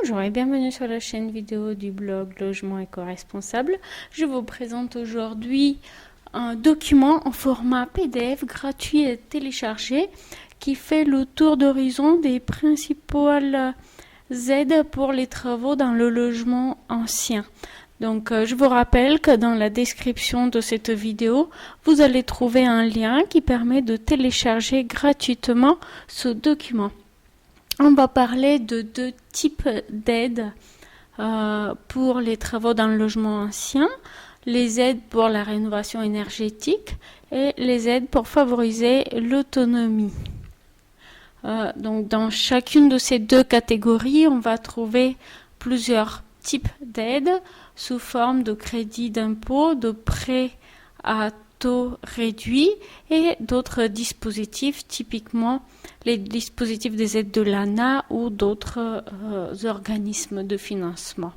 Bonjour et bienvenue sur la chaîne vidéo du blog Logement éco-responsable. Je vous présente aujourd'hui un document en format PDF gratuit et téléchargé qui fait le tour d'horizon des principales aides pour les travaux dans le logement ancien. Donc, je vous rappelle que dans la description de cette vidéo, vous allez trouver un lien qui permet de télécharger gratuitement ce document. On va parler de deux types d'aides pour les travaux dans le logement ancien, les aides pour la rénovation énergétique et les aides pour favoriser l'autonomie. Donc dans chacune de ces deux catégories, on va trouver plusieurs types d'aides sous forme de crédit d'impôt, de prêts à taux réduit et d'autres dispositifs, typiquement les dispositifs des aides de l'ANA ou d'autres organismes de financement.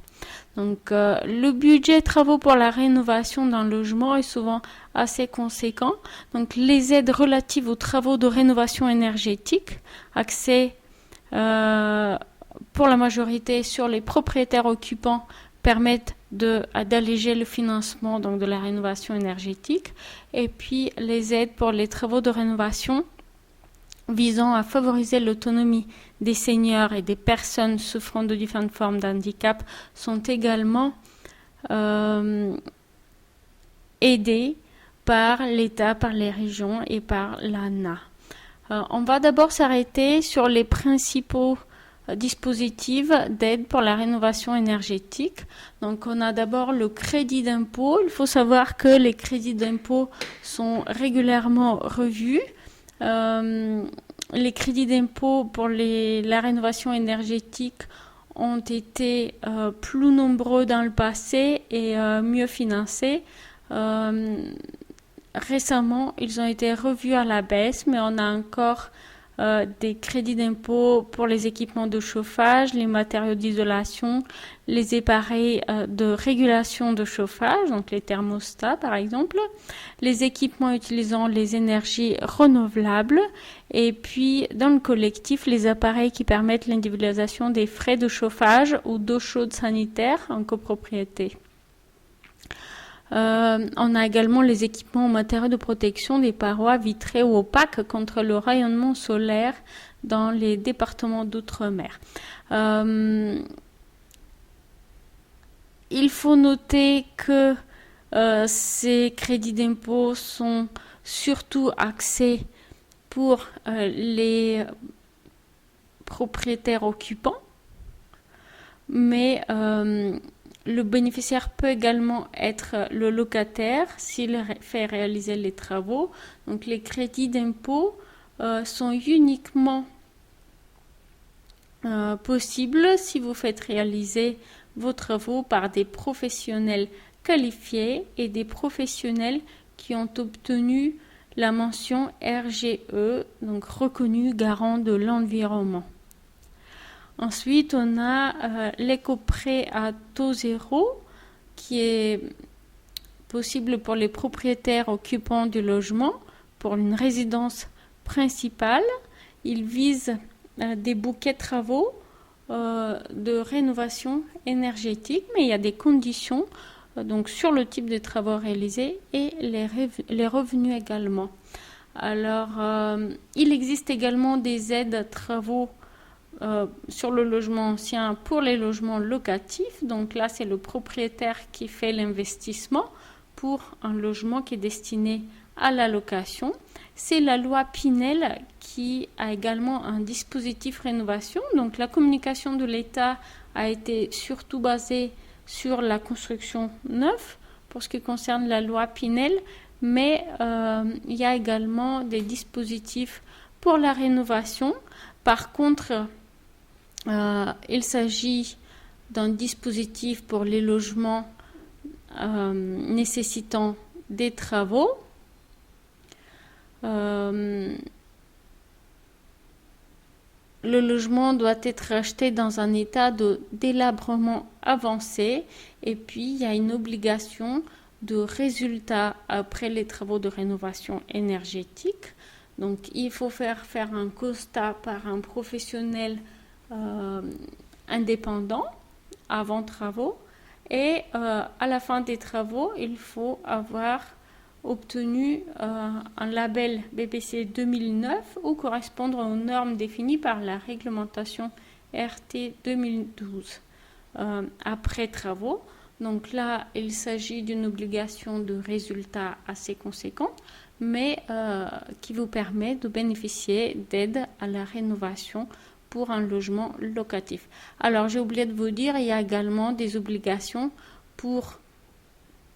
Donc le budget travaux pour la rénovation d'un logement est souvent assez conséquent. Donc les aides relatives aux travaux de rénovation énergétique, axées pour la majorité sur les propriétaires occupants, permettent d'alléger le financement donc de la rénovation énergétique, et puis les aides pour les travaux de rénovation visant à favoriser l'autonomie des seniors et des personnes souffrant de différentes formes d'handicap sont également aidées par l'État, par les régions et par l'ANA. On va d'abord s'arrêter sur les principaux dispositifs d'aide pour la rénovation énergétique. Donc on a d'abord le crédit d'impôt. Il faut savoir que les crédits d'impôt sont régulièrement revus. Les crédits d'impôt pour la rénovation énergétique ont été plus nombreux dans le passé et mieux financés. Récemment, ils ont été revus à la baisse, mais on a encore des crédits d'impôt pour les équipements de chauffage, les matériaux d'isolation, les appareils de régulation de chauffage, donc les thermostats par exemple, les équipements utilisant les énergies renouvelables, et puis dans le collectif, les appareils qui permettent l'individualisation des frais de chauffage ou d'eau chaude sanitaire en copropriété. On a également les équipements en matériaux de protection des parois vitrées ou opaques contre le rayonnement solaire dans les départements d'outre-mer. Il faut noter que ces crédits d'impôt sont surtout axés pour les propriétaires occupants, mais le bénéficiaire peut également être le locataire s'il fait réaliser les travaux. Donc les crédits d'impôt sont uniquement possibles si vous faites réaliser vos travaux par des professionnels qualifiés et des professionnels qui ont obtenu la mention RGE, donc reconnu garant de l'environnement. Ensuite, on a l'éco-prêt à taux zéro qui est possible pour les propriétaires occupants du logement pour une résidence principale. Il vise des bouquets de travaux de rénovation énergétique, mais il y a des conditions donc sur le type de travaux réalisés et les revenus également. Alors, il existe également des aides à travaux sur le logement ancien pour les logements locatifs. Donc là, c'est le propriétaire qui fait l'investissement pour un logement qui est destiné à la location. C'est la loi Pinel qui a également un dispositif rénovation. Donc la communication de l'État a été surtout basée sur la construction neuve pour ce qui concerne la loi Pinel, mais il y a également des dispositifs pour la rénovation. Par contre, il s'agit d'un dispositif pour les logements nécessitant des travaux. Le logement doit être acheté dans un état de délabrement avancé, et puis il y a une obligation de résultat après les travaux de rénovation énergétique. Donc il faut faire un constat par un professionnel indépendant avant travaux et à la fin des travaux, il faut avoir obtenu un label BPC 2009 ou correspondre aux normes définies par la réglementation RT 2012 après travaux. Donc là, il s'agit d'une obligation de résultat assez conséquente, mais qui vous permet de bénéficier d'aide à la rénovation pour un logement locatif. Alors, j'ai oublié de vous dire, il y a également des obligations pour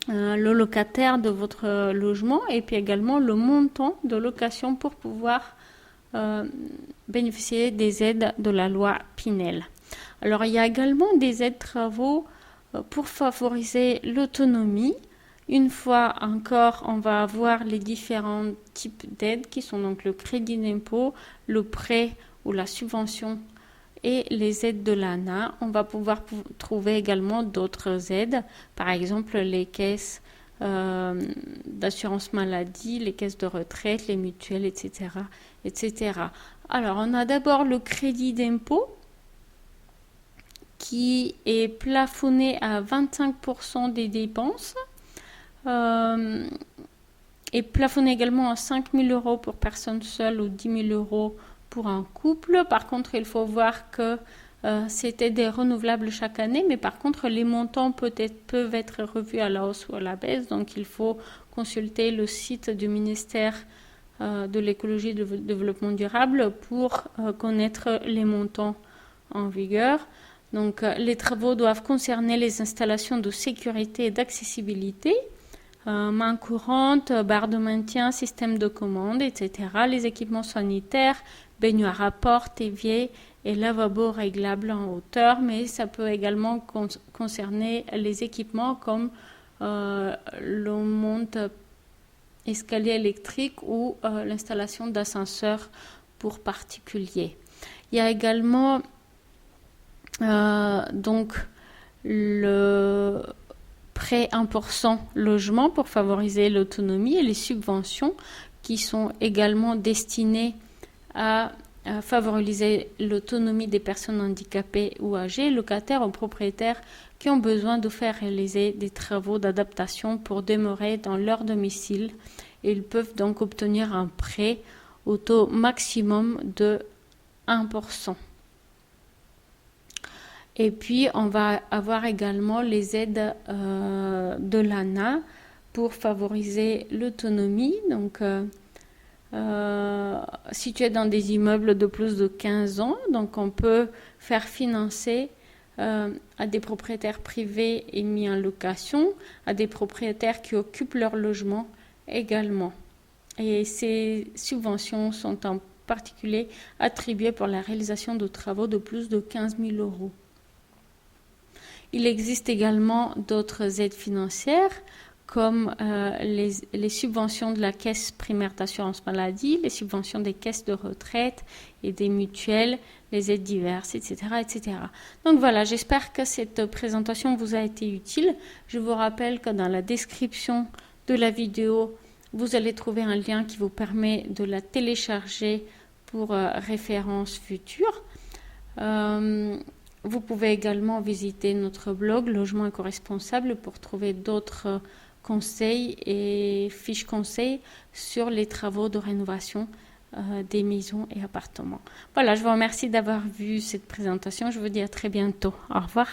le locataire de votre logement et puis également le montant de location pour pouvoir bénéficier des aides de la loi Pinel. Alors, il y a également des aides travaux pour favoriser l'autonomie. Une fois encore, on va avoir les différents types d'aides qui sont donc le crédit d'impôt, le prêt ou la subvention et les aides de l'ANA. On va pouvoir trouver également d'autres aides, par exemple les caisses d'assurance maladie, les caisses de retraite, les mutuelles, etc., etc. Alors, on a d'abord le crédit d'impôt qui est plafonné à 25% des dépenses et plafonné également à 5 000 euros pour personne seule ou 10 000 euros pour un couple. Par contre, il faut voir que c'était des renouvelables chaque année, mais par contre, les montants peuvent être revus à la hausse ou à la baisse. Donc, il faut consulter le site du ministère de l'écologie et du développement durable pour connaître les montants en vigueur. Donc, les travaux doivent concerner les installations de sécurité et d'accessibilité, main courante, barre de maintien, système de commande, etc. Les équipements sanitaires, baignoire à porte, évier et lavabo réglables en hauteur, mais ça peut également concerner les équipements comme le monte escalier électrique ou l'installation d'ascenseurs pour particuliers. Il y a également donc le prêt 1% logement pour favoriser l'autonomie et les subventions qui sont également destinées à favoriser l'autonomie des personnes handicapées ou âgées, locataires ou propriétaires qui ont besoin de faire réaliser des travaux d'adaptation pour demeurer dans leur domicile. Ils peuvent donc obtenir un prêt au taux maximum de 1%. Et puis, on va avoir également les aides de l'ANA pour favoriser l'autonomie. Donc, situés dans des immeubles de plus de 15 ans, donc on peut faire financer à des propriétaires privés et mis en location, à des propriétaires qui occupent leur logement également. Et ces subventions sont en particulier attribuées pour la réalisation de travaux de plus de 15 000 euros. Il existe également d'autres aides financières comme les subventions de la caisse primaire d'assurance maladie, les subventions des caisses de retraite et des mutuelles, les aides diverses, etc., etc. Donc voilà, j'espère que cette présentation vous a été utile. Je vous rappelle que dans la description de la vidéo, vous allez trouver un lien qui vous permet de la télécharger pour référence future. Vous pouvez également visiter notre blog Logement éco-responsable pour trouver d'autres conseils et fiches conseils sur les travaux de rénovation des maisons et appartements. Voilà, je vous remercie d'avoir vu cette présentation. Je vous dis à très bientôt. Au revoir.